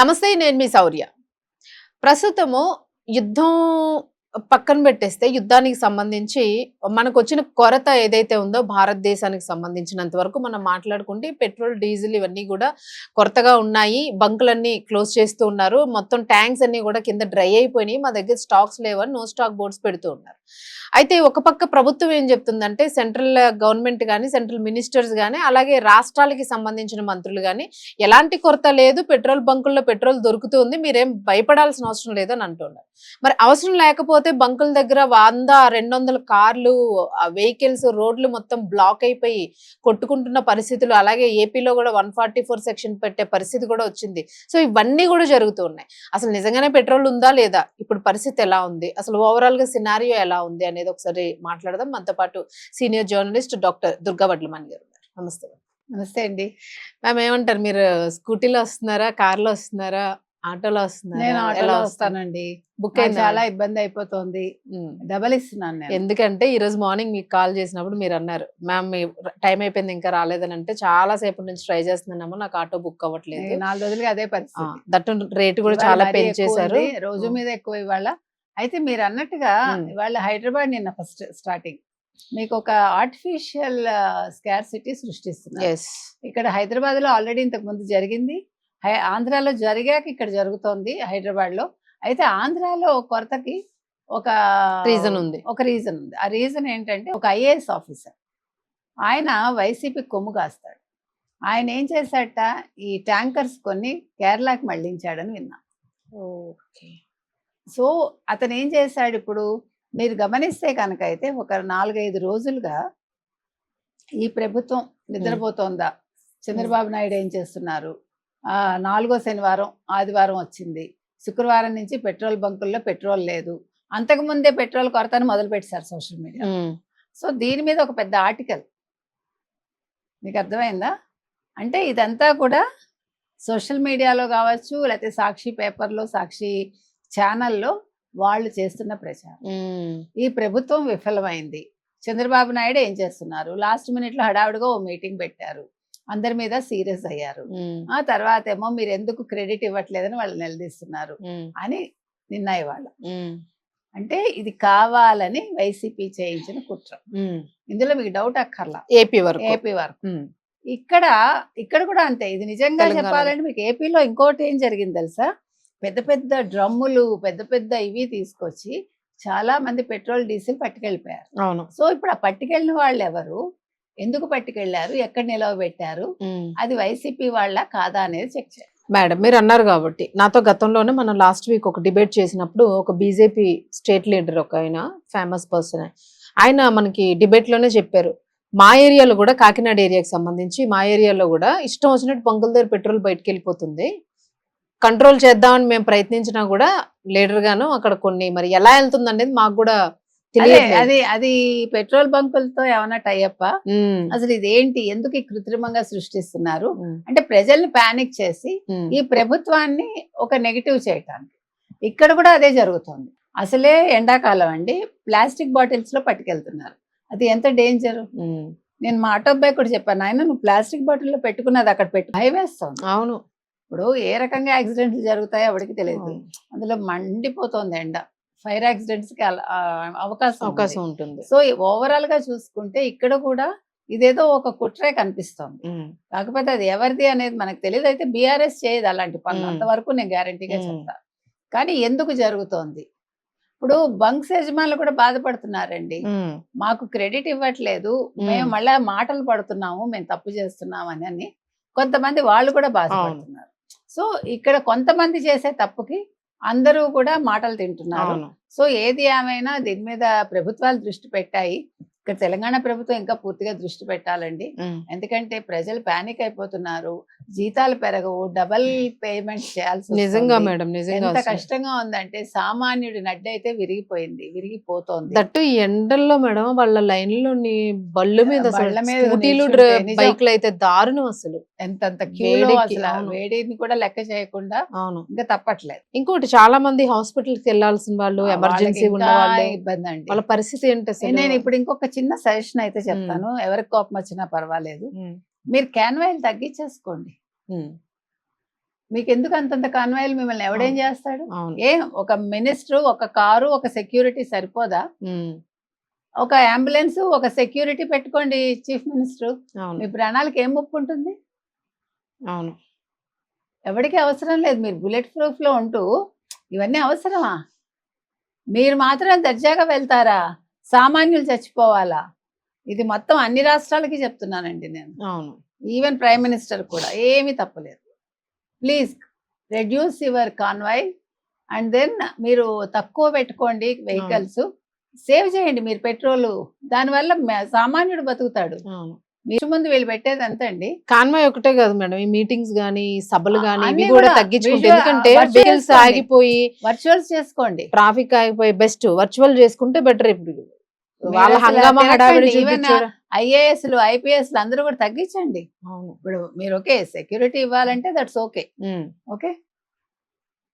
నమస్తే, నేను మీ శౌర్య. ప్రస్తుతము యుద్ధం పక్కన పెట్టేస్తే, యుద్ధానికి సంబంధించి మనకొచ్చిన కొరత ఏదైతే ఉందో భారతదేశానికి సంబంధించినంత వరకు మనం మాట్లాడుకుంటే పెట్రోల్, డీజిల్ ఇవన్నీ గూడా కొరతగా ఉన్నాయి. బంకులన్నీ క్లోజ్ చేస్తూ ఉన్నారు. మొత్తం ట్యాంక్స్ అన్నీ గూడా కింద డ్రై అయిపోయినాయి. మా దగ్గర స్టాక్స్ లేవని నో స్టాక్ బోర్డ్స్ పెడుతూ ఉన్నారు. అయితే ఒక పక్క ప్రభుత్వం ఏం చెప్తుందంటే, సెంట్రల్ గవర్నమెంట్ గాని, సెంట్రల్ మినిస్టర్స్ గాని, అలాగే రాష్ట్రాలకి సంబంధించిన మంత్రులు గాని, ఎలాంటి కొరత లేదు, పెట్రోల్ బంకుల్లో పెట్రోల్ దొరుకుతుంది, మీరేం భయపడాల్సిన అవసరం లేదని అంటున్నారు. మరి అవసరం లేకపోతే బంకుల దగ్గర 100-200 కార్లు, వెహికల్స్, రోడ్లు మొత్తం బ్లాక్ అయిపోయి కొట్టుకుంటున్న పరిస్థితులు, అలాగే ఏపీలో కూడా 144 సెక్షన్ పెట్టే పరిస్థితి కూడా వచ్చింది. సో ఇవన్నీ కూడా జరుగుతూ ఉన్నాయి. అసలు నిజంగానే పెట్రోల్ ఉందా లేదా, ఇప్పుడు పరిస్థితి ఎలా ఉంది, అసలు ఓవరాల్ గా సినారియో ఎలా ఉంది అనేది ఒకసారి మాట్లాడదాం. మనతో పాటు senior journalist doctor Durga Vadlamani గారు ఉన్నారు. నమస్తే. నమస్తే అండి. మ్యామ్, ఏమంటారు, మీరు స్కూటీలో వస్తున్నారా, కార్లో వస్తున్నారా, ఆటోలో వస్తున్నారా? నేను ఆటోలో వస్తానండి. బుక్ నాకు అయిందా? చాలా ఇబ్బంది అయిపోతుంది. డబల్ ఇస్తున్నాను నేను. ఎందుకంటే ఈ రోజు మార్నింగ్ మీకు కాల్ చేసినప్పుడు మీరు అన్నారు, మ్యామ్ మీ టైం అయిపోయింది ఇంకా రాలేదని. అంటే చాలా సేపటి నుంచి ట్రై చేస్తున్నాము, నాకు ఆటో బుక్ అవ్వట్లేదు. 4 రోజులుగా అదే పరిస్థితి. దట్టు రేటు కూడా ఇవాళ చాలా మరీ ఎక్కువ పెంచేశారు. ఉంది, రోజు మీద ఎక్కువ ఇవాళ. అయితే మీరు అన్నట్టుగా ఇవాళ హైదరాబాద్ నిన్న ఫస్ట్ స్టార్టింగ్ మీకు ఒక ఆర్టిఫిషియల్ స్కార్సిటీ సృష్టిస్తున్నారు. Yes. ఇక్కడ హైదరాబాద్ లో ఆల్రెడీ ఇంతకు ముందు జరిగింది, ఆంధ్రాలో జరిగాక ఇక్కడ జరుగుతోంది హైదరాబాద్ లో. అయితే ఆంధ్రాలో కొరతకి ఒక రీజన్ ఉంది. ఆ రీజన్ ఏంటంటే, ఒక ఐఏఎస్ ఆఫీసర్ ఆయన వైసీపీ కొమ్ము కాస్తాడు. ఆయన ఏం చేశాట, ఈ ట్యాంకర్స్ కొన్ని కేరళకి మళ్లించాడని విన్నా. సో అతను ఏం చేశాడు, ఇప్పుడు మీరు గమనిస్తే కనుక అయితే ఒక 4-5 రోజులుగా ఈ ప్రభుత్వం నిద్రపోతోందా, చంద్రబాబు నాయుడు ఏం చేస్తున్నారు, 4వ శనివారం ఆదివారం వచ్చింది, శుక్రవారం నుంచి పెట్రోల్ బంకుల్లో పెట్రోల్ లేదు, అంతకుముందే పెట్రోల్ కొరతను మొదలు పెట్టారు సోషల్ మీడియా. సో దీని మీద ఒక పెద్ద ఆర్టికల్, మీకు అర్థమైందా? అంటే ఇదంతా కూడా సోషల్ మీడియాలో కావచ్చు, లేకపోతే సాక్షి పేపర్లో, సాక్షి ఛానల్లో వాళ్ళు చేస్తున్న ప్రచారం. ఈ ప్రభుత్వం విఫలమైంది, చంద్రబాబు నాయుడు ఏం చేస్తున్నారు, లాస్ట్ మినిట్ లో హడావుడిగా ఓ మీటింగ్ పెట్టారు, అందరి మీద సీరియస్ అయ్యారు, ఆ తర్వాత ఏమో మీరు ఎందుకు క్రెడిట్ ఇవ్వట్లేదని వాళ్ళు నిలదీస్తున్నారు అని నిన్న ఇవాళ. అంటే ఇది కావాలని వైసీపీ చేయించిన కుట్ర. ఇందులో మీకు డౌట్ అక్కర్లా. ఏపీ వరకు ఇక్కడ కూడా అంతే. ఇది నిజంగా చెప్పాలంటే మీకు ఏపీలో ఇంకోటి ఏం జరిగింది తెలుసా, పెద్ద పెద్ద డ్రమ్ములు, పెద్ద పెద్ద ఇవి తీసుకొచ్చి చాలా మంది పెట్రోల్, డీజిల్ పట్టుకెళ్ళిపోయారు. సో ఇప్పుడు ఆ పట్టుకెళ్ళిన వాళ్ళు ఎవరు, ఎందుకు పట్టుకెళ్లారు, ఎక్కడ నిలవబెట్టారు, అది వైసీపీ వాళ్ళ కాదా అనేది చెక్ చేయాలి. మేడం, మీరు అన్నారు కాబట్టి, నాతో గతంలోనే మనం లాస్ట్ వీక్ ఒక డిబేట్ చేసినప్పుడు ఒక బీజేపీ స్టేట్ లీడర్, ఒక ఆయన ఫేమస్ పర్సన్, ఆయన మనకి డిబేట్ లోనే చెప్పారు, మా ఏరియాలో కూడా, కాకినాడ ఏరియాకి సంబంధించి మా ఏరియాలో కూడా ఇష్టం వచ్చినట్టు బంకుల దగ్గర పెట్రోల్ బయటకు వెళ్ళిపోతుంది, కంట్రోల్ చేద్దామని మేము ప్రయత్నించినా కూడా లీడర్ గాను అక్కడ కొన్ని మరి ఎలా వెళ్తుంది అనేది మాకు కూడా తెలియదు. అది పెట్రోల్ బంకులతో ఏమైనా టైఅప్, అసలు ఇదేంటి, ఎందుకు ఈ కృత్రిమంగా సృష్టిస్తున్నారు అంటే ప్రజల్ని పానిక్ చేసి ఈ ప్రభుత్వాన్ని ఒక నెగిటివ్ చేయటానికి. ఇక్కడ కూడా అదే జరుగుతుంది. అసలే ఎండాకాలం అండి, ప్లాస్టిక్ బాటిల్స్ లో పట్టుకెళ్తున్నారు, అది ఎంత డేంజర్. నేను మా ఆటో అబ్బాయి కూడా చెప్పాను, ఆయన నువ్వు ప్లాస్టిక్ బాటిల్లో పెట్టుకున్నది అక్కడ పెట్టు, భయం వేస్తుంది. అవును, ఇప్పుడు ఏ రకంగా యాక్సిడెంట్లు జరుగుతాయో ఎవరికి తెలియదు, అందులో మండిపోతుంది ఎండ, ఫైర్ యాక్సిడెంట్స్ కి అవకాశం ఉంటుంది. సో ఓవరాల్ గా చూసుకుంటే ఇక్కడ కూడా ఇదేదో ఒక కుట్రే కనిపిస్తుంది. కాకపోతే అది ఎవరిది అనేది మనకు తెలియదు. అయితే బీఆర్ఎస్ చేయదు అలాంటి పనులు, అంతవరకు నేను గ్యారంటీగా చెప్తా. కానీ ఎందుకు జరుగుతోంది, ఇప్పుడు బంక్స్ యజమానులు కూడా బాధపడుతున్నారండి, మాకు క్రెడిట్ ఇవ్వట్లేదు, మేము మళ్ళా మాటలు పడుతున్నాము, మేము తప్పు చేస్తున్నాము అని కొంతమంది వాళ్ళు కూడా బాధపడుతున్నారు. సో ఇక్కడ కొంతమంది చేసే తప్పుకి అందరూ కూడా మాటలు తింటున్నారు. సో ఏది ఏమైనా దీని మీద ప్రభుత్వాలు దృష్టి పెట్టాయి. ఇక్కడ తెలంగాణ ప్రభుత్వం ఇంకా పూర్తిగా దృష్టి పెట్టాలండి. ఎందుకంటే ప్రజలు పానిక్ అయిపోతున్నారు, జీతాలు పెరగవు, డబల్ పేమెంట్ చేయాల్సి. నిజంగా మేడం, నిజంగా ఎంత కష్టంగా ఉందంటే సామాన్యుడి నడ్డి అయితే విరిగిపోతోంది. దట్టు ఈ ఎండల్లో మేడం, వాళ్ళ లైన్లోని బళ్ళు మీద బైక్లు అయితే దారుణం, అసలు ఎంత క్యూలో, అసలు వేడిని కూడా లెక్క చేయకుండా. అవును, ఇంకా తప్పట్లేదు. ఇంకోటి, చాలా మంది హాస్పిటల్ కి వెళ్లాల్సిన వాళ్ళు, ఎమర్జెన్సీ ఉన్న వాళ్ళు, ఇబ్బంది అండి. వాళ్ళ పరిస్థితి ఏంటి? నేను ఇప్పుడు ఇంకొక చిన్న సజెషన్ అయితే చెప్తాను, ఎవరికి కోపం వచ్చినా పర్వాలేదు, మీరు క్యాన్ ఆయిల్ తగ్గించేసుకోండి. మీకు ఎందుకు అంతంత కాన్వాయిలు మిమ్మల్ని ఎవడేం చేస్తాడు? అవును. ఏ ఒక మినిస్టర్, ఒక కారు, ఒక సెక్యూరిటీ సరిపోదా? ఉమ్, ఒక అంబులెన్స్, ఒక సెక్యూరిటీ పెట్టుకోండి చీఫ్ మినిస్టర్. అవును. మీ ప్రాణాలకు ఏం ముప్పు ఉంటుంది? అవును. ఎవరికి అవసరం లేదు. మీరు బుల్లెట్ ప్రూఫ్ లో ఉంటూ ఇవన్నీ అవసరమా? మీరు మాత్రం దర్జాగా వెళ్తారా? సామాన్యులు చచ్చిపోవాలా? ఇది మొత్తం అన్ని రాష్ట్రాలకి చెప్తున్నానండి నేను. అవును. ఈవెన్ ప్రైమ్ మినిస్టర్ కూడా ఏమీ తప్పలేదు. Please reduce your convoy and then మీరు తక్కువ పెట్టుకోండి వెహికల్స్, సేవ్ చేయండి మీరు పెట్రోల్. దానివల్ల సామాన్యుడు బతుకుతాడు. అవును. మీరు ముందు వీళ్ళు పెట్టేది ఎంతండి? కాన్వాయ్ ఒకటే కాదు మేడం, ఈ మీటింగ్స్ గానీ, ఈ సభలు గానీ, ఇవి అన్ని కూడా కూడా తగ్గించుకుంటే, visual- ఎందుకంటే virtual వెహికల్స్ చేసుకోండి. ఆగిపోయి వర్చువల్స్ చేసుకోండి. ట్రాఫిక్ ఆగిపోయి బెస్ట్ వర్చువల్ చేసుకుంటే బెటర్. ఇప్పుడు మీరు వాళ్ళ అసలు హంగామా హడావిడి తిరగండి. ఈవెన్ చూపించడం. ఐఏఎస్లు, ఐపీఎస్లు అందరూ కూడా తగ్గించండి. అవును. ఇప్పుడు మీరు ఓకే సెక్యూరిటీ ఇవ్వాలంటే దట్స్ ఓకే. ఉమ్. ఓకే